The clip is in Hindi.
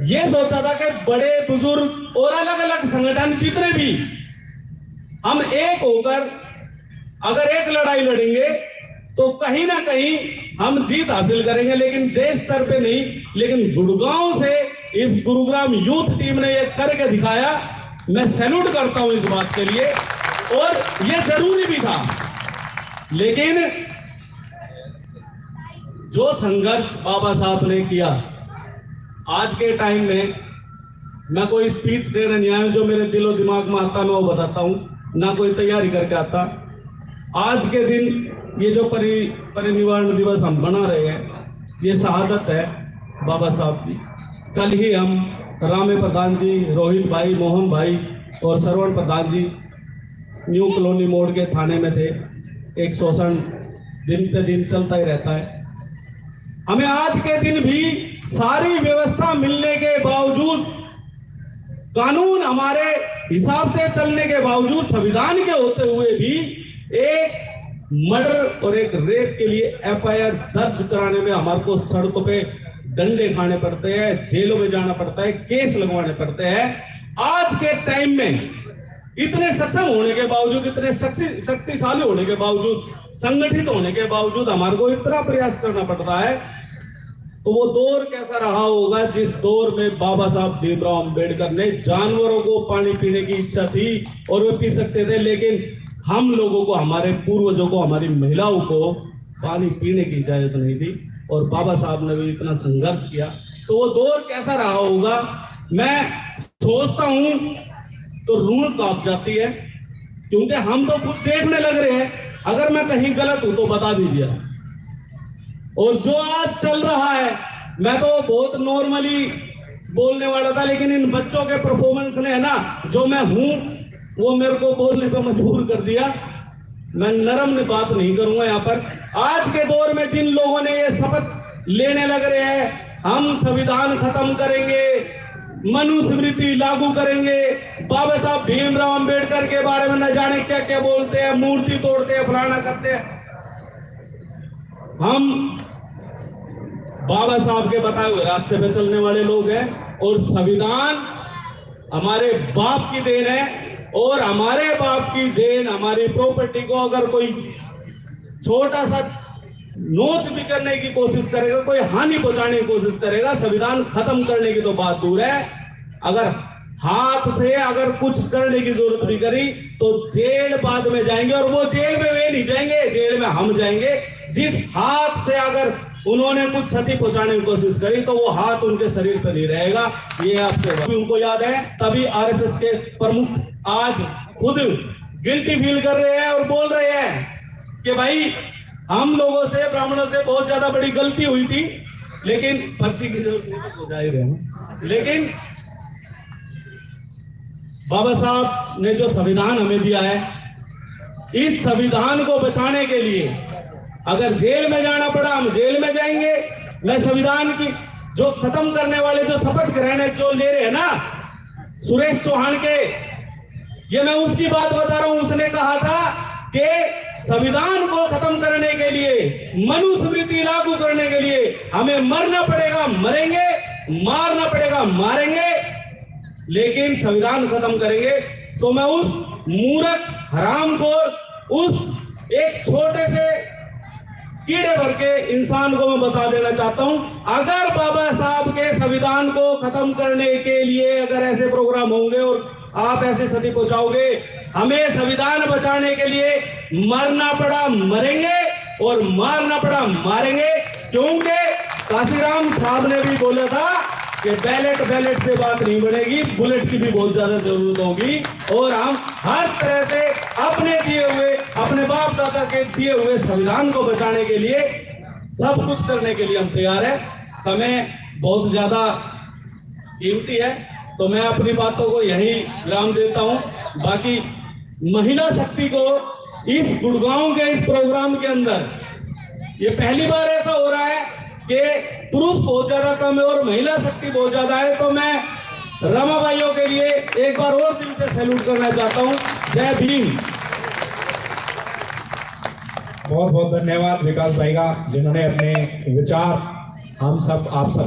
ये सोचा था कि बड़े बुजुर्ग और अलग अलग संगठन जितने भी हम एक होकर अगर एक लड़ाई लड़ेंगे तो कहीं ना कहीं हम जीत हासिल करेंगे, लेकिन देश स्तर पे नहीं, लेकिन गुड़गांव से इस गुरुग्राम यूथ टीम ने ये करके दिखाया। मैं सैल्यूट करता हूं इस बात के लिए, और ये जरूरी भी था। लेकिन जो संघर्ष बाबा साहब ने किया आज के टाइम में, मैं कोई स्पीच देने नहीं आया, जो मेरे दिलो दिमाग में आता मैं वो बताता हूं, ना कोई तैयारी करके आता। आज के दिन ये जो परिनिर्वाण दिवस हम मना रहे हैं, ये शहादत है बाबा साहब की। कल ही हम रामे प्रधान जी, रोहित भाई, मोहन भाई और श्रवण प्रधान जी न्यू कॉलोनी मोड़ के थाने में थे। एक शोषण दिन पे दिन चलता ही रहता है। हमें आज के दिन भी सारी व्यवस्था मिलने के बावजूद, कानून हमारे हिसाब से चलने के बावजूद, संविधान के होते हुए भी एक मर्डर और एक रेप के लिए एफआईआर दर्ज कराने में हमारे को सड़कों पे डंडे खाने पड़ते हैं, जेलों में जाना पड़ता है, केस लगवाने पड़ते हैं। आज के टाइम में इतने सक्षम होने के बावजूद, इतने शक्तिशाली होने के बावजूद, संगठित होने के बावजूद हमारे को इतना प्रयास करना पड़ता है। तो वो दौर कैसा रहा होगा जिस दौर में बाबा साहब भीमराव अंबेडकर ने जानवरों को पानी पीने की इच्छा थी और वे पी सकते थे, लेकिन हम लोगों को, हमारे पूर्वजों को, हमारी महिलाओं को पानी पीने की इजाजत नहीं थी, और बाबा साहब ने भी इतना संघर्ष किया। तो वो दौर कैसा रहा होगा, मैं सोचता हूं तो रूह कांप जाती है, क्योंकि हम तो खुद देखने लग रहे हैं। अगर मैं कहीं गलत हूं तो बता दीजिए। और जो आज चल रहा है, मैं तो बहुत नॉर्मली बोलने वाला था, लेकिन इन बच्चों के परफॉर्मेंस ने, है ना, जो मैं हूं वो मेरे को बोलने पर मजबूर कर दिया। मैं नरम में बात नहीं करूंगा यहाँ पर। आज के दौर में जिन लोगों ने ये शपथ लेने लग रहे हैं, हम संविधान खत्म करेंगे, मनुस्मृति लागू करेंगे, बाबा साहब भीमराव अंबेडकर के बारे में न जाने क्या क्या बोलते हैं, मूर्ति तोड़ते हैं, फलाना करते हैं। हम बाबा साहब के बताए हुए रास्ते पे चलने वाले लोग हैं, और संविधान हमारे बाप की देन है, और हमारे बाप की देन, हमारी प्रॉपर्टी को अगर कोई छोटा सा नोच भी करने की कोशिश करेगा, कोई हानि पहुंचाने की कोशिश करेगा, संविधान खत्म करने की तो बात दूर है, अगर हाथ से अगर कुछ करने की जरूरत भी करी तो जेल बाद में जाएंगे। और वो जेल में वे नहीं जाएंगे, जेल में हम जाएंगे। जिस हाथ से अगर उन्होंने कुछ क्षति पहुंचाने की कोशिश करी तो वो हाथ उनके शरीर पर नहीं रहेगा। ये आपसे उनको याद है, तभी आरएसएस के प्रमुख आज खुद गिल्टी फील कर रहे हैं और बोल रहे हैं कि भाई हम लोगों से, ब्राह्मणों से बहुत ज्यादा बड़ी गलती हुई थी, लेकिन पर्ची की जरूरत नहीं, बस हो जाएगा। लेकिन बाबा साहब ने जो संविधान हमें दिया है, इस संविधान को बचाने के लिए अगर जेल में जाना पड़ा हम जेल में जाएंगे। मैं संविधान की जो खत्म करने वाले जो शपथ ग्रहण जो ले रहे हैं ना सुरेश चौहान के, ये मैं उसकी बात बता रहा हूं। उसने कहा था कि संविधान को खत्म करने के लिए, मनुस्मृति लागू करने के लिए हमें मरना पड़ेगा, मरेंगे, मारना पड़ेगा, मारेंगे, लेकिन संविधान खत्म करेंगे। तो मैं उस मूर्ख हरामखोर, उस एक छोटे से कीड़े भर के इंसान को मैं बता देना चाहता हूं, अगर बाबा साहब के संविधान को खत्म करने के लिए अगर ऐसे प्रोग्राम होंगे और आप ऐसे क्षति पहुंचाओगे, हमें संविधान बचाने के लिए मरना पड़ा मरेंगे और मारना पड़ा मारेंगे। क्योंकि काशीराम साहब ने भी बोला था कि बैलेट से बात नहीं बढ़ेगी, बुलेट की भी बहुत ज्यादा जरूरत होगी, और हम हर तरह से अपने दिए हुए, अपने बाप दादा के दिए हुए संविधान को बचाने के लिए सब कुछ करने के लिए हम तैयार हैं। समय बहुत ज्यादा कीमती है, तो मैं अपनी बातों को यही विराम देता हूं। बाकी महिला शक्ति को इस गुड़गांव के इस प्रोग्राम के अंदर ये पहली बार ऐसा हो रहा है कि पुरुष बहुत ज्यादा कम है और महिला शक्ति बहुत ज्यादा है। तो मैं रमा भाइयों के लिए एक बार और दिल से सैल्यूट करना चाहता हूं। जय भीम। बहुत बहुत धन्यवाद विकास भाई का, जिन्होंने अपने विचार हम सब आप सब